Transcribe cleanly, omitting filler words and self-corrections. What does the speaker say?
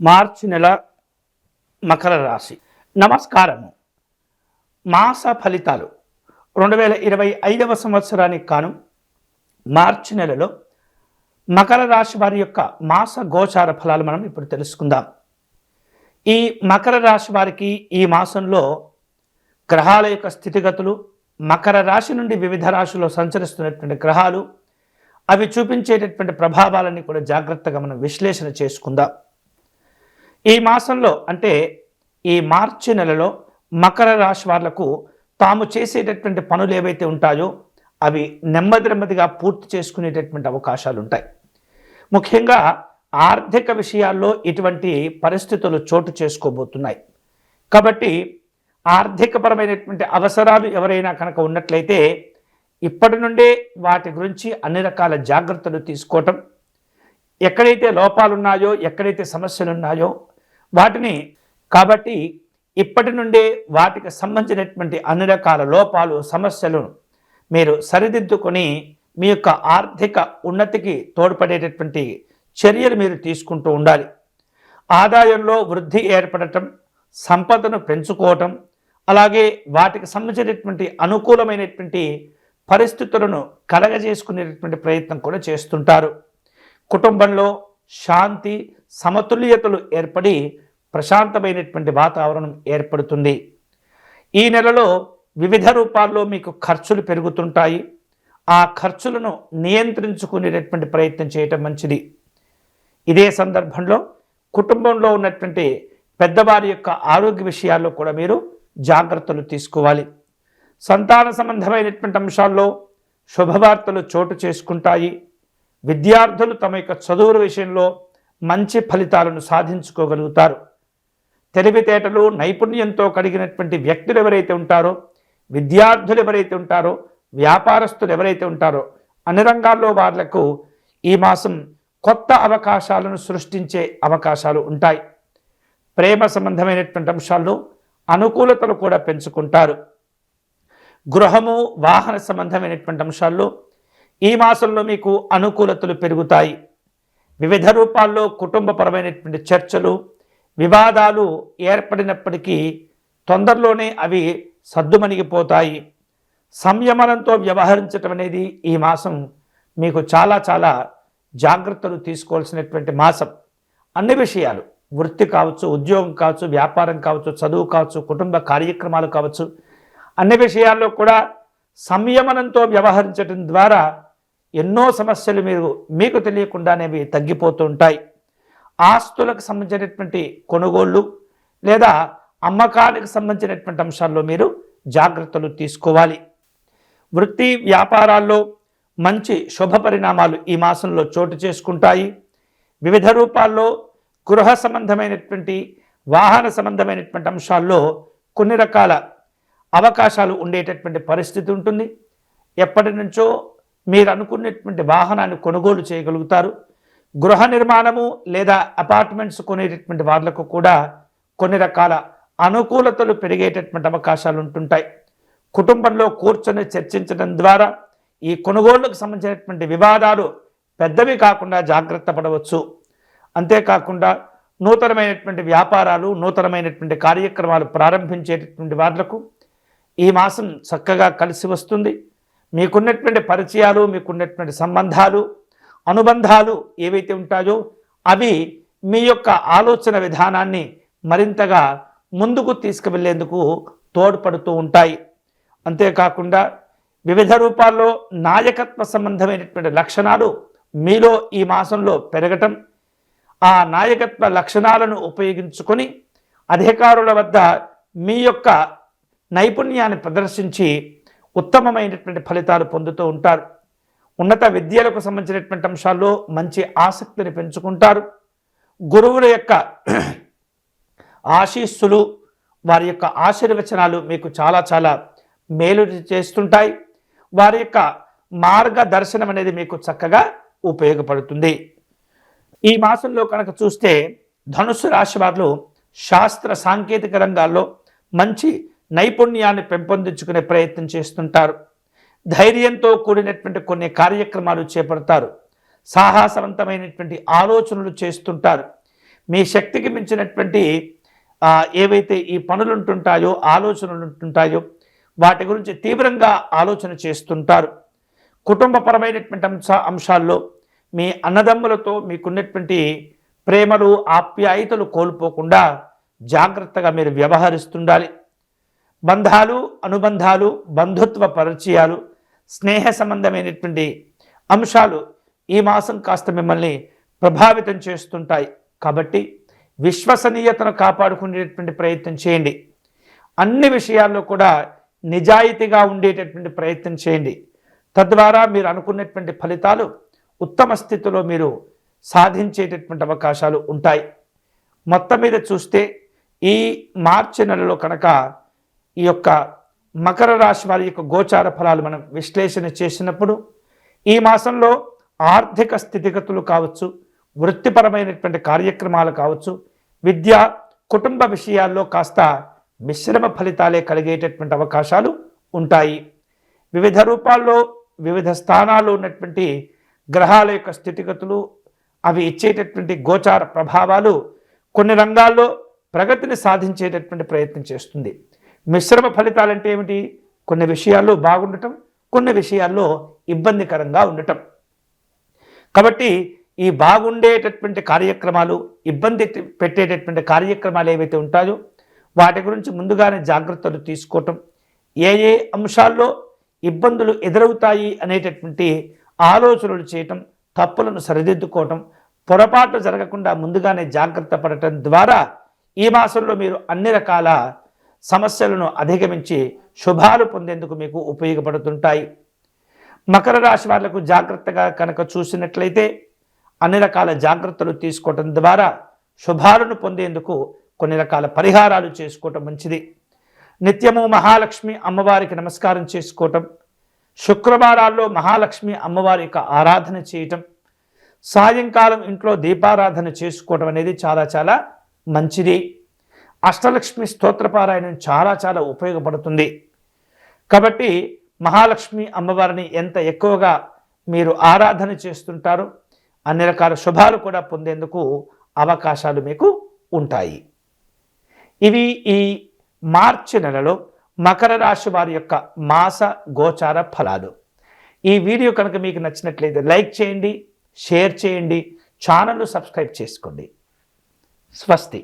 మార్చి నెల మకర రాశి. నమస్కారము. మాస ఫలితాలు 2025వ సంవత్సరానికి కాను మార్చి నెలలో మకర రాశి వారి యొక్క మాస గోచార ఫలాలు మనం ఇప్పుడు తెలుసుకుందాం. ఈ మకర రాశి వారికి ఈ మాసంలో గ్రహాల యొక్క స్థితిగతులు, మకర రాశి నుండి వివిధ రాశుల్లో సంచరిస్తున్నటువంటి గ్రహాలు, అవి చూపించేటటువంటి ప్రభావాలన్నీ కూడా జాగ్రత్తగా మనం విశ్లేషణ చేసుకుందాం. ఈ మాసంలో అంటే ఈ మార్చి నెలలో మకర రాశి వాళ్లకు తాము చేసేటటువంటి పనులు ఏవైతే ఉంటాయో అవి నెమ్మదిగా పూర్తి చేసుకునేటటువంటి అవకాశాలు ఉంటాయి. ముఖ్యంగా ఆర్థిక విషయాల్లో ఇటువంటి పరిస్థితులు చోటు చేసుకోబోతున్నాయి. కాబట్టి ఆర్థికపరమైనటువంటి అవసరాలు ఎవరైనా కనుక ఉన్నట్లయితే ఇప్పటి నుండే వాటి గురించి అన్ని రకాల జాగ్రత్తలు తీసుకోవటం, ఎక్కడైతే లోపాలు ఉన్నాయో, ఎక్కడైతే సమస్యలు ఉన్నాయో వాటిని కాబట్టి ఇప్పటి నుండే వాటికి సంబంధించినటువంటి అన్ని రకాల లోపాలు, సమస్యలను మీరు సరిదిద్దుకొని మీ యొక్క ఆర్థిక ఉన్నతికి తోడ్పడేటటువంటి చర్యలు మీరు తీసుకుంటూ ఉండాలి. ఆదాయంలో వృద్ధి ఏర్పడటం, సంపదను పెంచుకోవటం, అలాగే వాటికి సంబంధించినటువంటి అనుకూలమైనటువంటి పరిస్థితులను కలగజేసుకునేటటువంటి ప్రయత్నం కూడా చేస్తుంటారు. కుటుంబంలో శాంతి, సమతుల్యతలు ఏర్పడి ప్రశాంతమైనటువంటి వాతావరణం ఏర్పడుతుంది. ఈ నెలలో వివిధ రూపాల్లో మీకు ఖర్చులు పెరుగుతుంటాయి. ఆ ఖర్చులను నియంత్రించుకునేటటువంటి ప్రయత్నం చేయటం మంచిది. ఇదే సందర్భంలో కుటుంబంలో ఉన్నటువంటి పెద్దవారి యొక్క ఆరోగ్య విషయాల్లో కూడా మీరు జాగ్రత్తలు తీసుకోవాలి. సంతాన సంబంధమైనటువంటి అంశాల్లో శుభవార్తలు చోటు చేసుకుంటాయి. విద్యార్థులు తమ యొక్క చదువుల విషయంలో మంచి ఫలితాలను సాధించుకోగలుగుతారు. తెలివితేటలు, నైపుణ్యంతో కలిగినటువంటి వ్యక్తులు ఎవరైతే ఉంటారో, విద్యార్థులు ఎవరైతే ఉంటారో, వ్యాపారస్తులు ఎవరైతే ఉంటారో అన్ని రంగాల్లో వాళ్లకు ఈ మాసం కొత్త అవకాశాలను సృష్టించే అవకాశాలు ఉంటాయి. ప్రేమ సంబంధమైనటువంటి అంశాల్లో అనుకూలతలు కూడా పెంచుకుంటారు. గృహము, వాహన సంబంధమైనటువంటి అంశాల్లో ఈ మాసంలో మీకు అనుకూలతలు పెరుగుతాయి. వివిధ రూపాల్లో కుటుంబపరమైనటువంటి చర్చలు, వివాదాలు ఏర్పడినప్పటికీ తొందరలోనే అవి సద్దుమణిగిపోతాయి. సంయమనంతో వ్యవహరించటం అనేది ఈ మాసం మీకు చాలా జాగ్రత్తలు తీసుకోవాల్సినటువంటి మాసం. అన్ని విషయాలు, వృత్తి కావచ్చు, ఉద్యోగం కావచ్చు, వ్యాపారం కావచ్చు, చదువు కావచ్చు, కుటుంబ కార్యక్రమాలు కావచ్చు, అన్ని విషయాల్లో కూడా సంయమనంతో వ్యవహరించడం ద్వారా ఎన్నో సమస్యలు మీకు తెలియకుండానేవి తగ్గిపోతూ ఉంటాయి. ఆస్తులకు సంబంధించినటువంటి కొనుగోళ్ళు లేదా అమ్మకానికి సంబంధించినటువంటి అంశాల్లో మీరు జాగ్రత్తలు తీసుకోవాలి. వృత్తి వ్యాపారాల్లో మంచి శుభ పరిణామాలు ఈ మాసంలో చోటు చేసుకుంటాయి. వివిధ రూపాల్లో గృహ సంబంధమైనటువంటి, వాహన సంబంధమైనటువంటి అంశాల్లో కొన్ని రకాల అవకాశాలు ఉండేటటువంటి పరిస్థితి ఉంటుంది. ఎప్పటి నుంచో మీరు అనుకున్నటువంటి వాహనాన్ని కొనుగోలు చేయగలుగుతారు. గృహ నిర్మాణము లేదా అపార్ట్మెంట్స్ కొనేటటువంటి వాళ్ళకు కూడా కొన్ని రకాల అనుకూలతలు పెరిగేటటువంటి అవకాశాలు ఉంటుంటాయి. కుటుంబంలో కూర్చొని చర్చించడం ద్వారా ఈ కొనుగోళ్లకు సంబంధించినటువంటి వివాదాలు పెద్దవి కాకుండా జాగ్రత్త పడవచ్చు. అంతేకాకుండా నూతనమైనటువంటి వ్యాపారాలు, నూతనమైనటువంటి కార్యక్రమాలు ప్రారంభించేటటువంటి వాళ్లకు ఈ మాసం చక్కగా కలిసి వస్తుంది. మీకున్నటువంటి పరిచయాలు, మీకున్నటువంటి సంబంధాలు, అనుబంధాలు ఏవైతే ఉంటాయో అవి మీ యొక్క ఆలోచన విధానాన్ని మరింతగా ముందుకు తీసుకువెళ్లేందుకు తోడ్పడుతూ ఉంటాయి. అంతేకాకుండా వివిధ రూపాల్లో నాయకత్వ సంబంధమైనటువంటి లక్షణాలు మీలో ఈ మాసంలో పెరగటం, ఆ నాయకత్వ లక్షణాలను ఉపయోగించుకొని అధికారుల వద్ద మీ యొక్క నైపుణ్యాన్ని ప్రదర్శించి ఉత్తమమైనటువంటి ఫలితాలు పొందుతూ ఉంటారు. ఉన్నత విద్యలకు సంబంధించినటువంటి అంశాల్లో మంచి ఆసక్తిని పెంచుకుంటారు. గురువుల యొక్క ఆశీస్సులు, వారి యొక్క ఆశీర్వచనాలు మీకు చాలా మేలు చేస్తుంటాయి. వారి యొక్క మార్గదర్శనం అనేది మీకు చక్కగా ఉపయోగపడుతుంది. ఈ మాసంలో కనుక చూస్తే ధనుస్సు రాశి వారు శాస్త్ర సాంకేతిక రంగాల్లో మంచి నైపుణ్యాన్ని పెంపొందించుకునే ప్రయత్నం చేస్తుంటారు. ధైర్యంతో కూడినటువంటి కొన్ని కార్యక్రమాలు చేపడతారు. సాహసవంతమైనటువంటి ఆలోచనలు చేస్తుంటారు. మీ శక్తికి మించినటువంటి ఏవైతే ఈ పనులు ఉంటుంటాయో, ఆలోచనలు ఉంటుంటాయో వాటి గురించి తీవ్రంగా ఆలోచన చేస్తుంటారు. కుటుంబపరమైనటువంటి అంశాల్లో మీ అన్నదమ్ములతో మీకున్నటువంటి ప్రేమలు, ఆప్యాయతలు కోల్పోకుండా జాగ్రత్తగా మీరు వ్యవహరిస్తుండాలి. బంధాలు, అనుబంధాలు, బంధుత్వ పరిచయాలు, స్నేహ సంబంధమైనటువంటి అంశాలు ఈ మాసం కాస్త మిమ్మల్ని ప్రభావితం చేస్తుంటాయి. కాబట్టి విశ్వసనీయతను కాపాడుకునేటటువంటి ప్రయత్నం చేయండి. అన్ని విషయాల్లో కూడా నిజాయితీగా ఉండేటటువంటి ప్రయత్నం చేయండి. తద్వారా మీరు అనుకున్నటువంటి ఫలితాలు ఉత్తమ స్థితిలో మీరు సాధించేటటువంటి అవకాశాలు ఉంటాయి. మొత్తం మీద చూస్తే ఈ మార్చి నెలలో కనుక ఈ యొక్క మకర రాశి వారి యొక్క గోచార ఫలాలు మనం విశ్లేషణ చేసినప్పుడు ఈ మాసంలో ఆర్థిక స్థితిగతులు కావచ్చు, వృత్తిపరమైనటువంటి కార్యక్రమాలు కావచ్చు, విద్య, కుటుంబ విషయాల్లో కాస్త మిశ్రమ ఫలితాలే కలిగేటటువంటి అవకాశాలు ఉంటాయి. వివిధ రూపాల్లో వివిధ స్థానాల్లో ఉన్నటువంటి గ్రహాల యొక్క స్థితిగతులు, అవి ఇచ్చేటటువంటి గోచార ప్రభావాలు కొన్ని రంగాల్లో ప్రగతిని సాధించేటటువంటి ప్రయత్నం చేస్తుంది. మిశ్రమ ఫలితాలంటే ఏమిటి? కొన్ని విషయాల్లో బాగుండటం, కొన్ని విషయాల్లో ఇబ్బందికరంగా ఉండటం. కాబట్టి ఈ బాగుండేటటువంటి కార్యక్రమాలు, ఇబ్బంది పెట్టేటటువంటి కార్యక్రమాలు ఏవైతే ఉంటాయో వాటి గురించి ముందుగానే జాగ్రత్తలు తీసుకోవటం, ఏ ఏ అంశాల్లో ఇబ్బందులు ఎదురవుతాయి అనేటటువంటి ఆలోచనలు చేయటం, తప్పులను సరిదిద్దుకోవటం, పొరపాటు జరగకుండా ముందుగానే జాగ్రత్త పడటం ద్వారా ఈ మాసంలో మీరు అన్ని రకాల సమస్యలను అధిగమించి శుభాలు పొందేందుకు మీకు ఉపయోగపడుతుంటాయి. మకర రాశి వాళ్లకు జాగ్రత్తగా కనుక చూసినట్లయితే అన్ని రకాల జాగ్రత్తలు తీసుకోవటం ద్వారా శుభాలను పొందేందుకు కొన్ని రకాల పరిహారాలు చేసుకోవటం మంచిది. నిత్యము మహాలక్ష్మి అమ్మవారికి నమస్కారం చేసుకోవటం, శుక్రవారాల్లో మహాలక్ష్మి అమ్మవారి యొక్క ఆరాధన చేయటం, సాయంకాలం ఇంట్లో దీపారాధన చేసుకోవటం అనేది చాలా చాలా మంచిది. అష్టలక్ష్మి స్తోత్రపారాయణం చాలా చాలా ఉపయోగపడుతుంది. కాబట్టి మహాలక్ష్మి అమ్మవారిని ఎంత ఎక్కువగా మీరు ఆరాధన చేస్తుంటారో అన్ని రకాల శుభాలు కూడా పొందేందుకు అవకాశాలు మీకు ఉంటాయి. ఇవి ఈ మార్చి నెలలో మకర రాశి వారి యొక్క మాస గోచార ఫలాలు. ఈ వీడియో కనుక మీకు నచ్చినట్లయితే లైక్ చేయండి, షేర్ చేయండి, ఛానల్ను సబ్స్క్రైబ్ చేసుకోండి. స్వస్తి.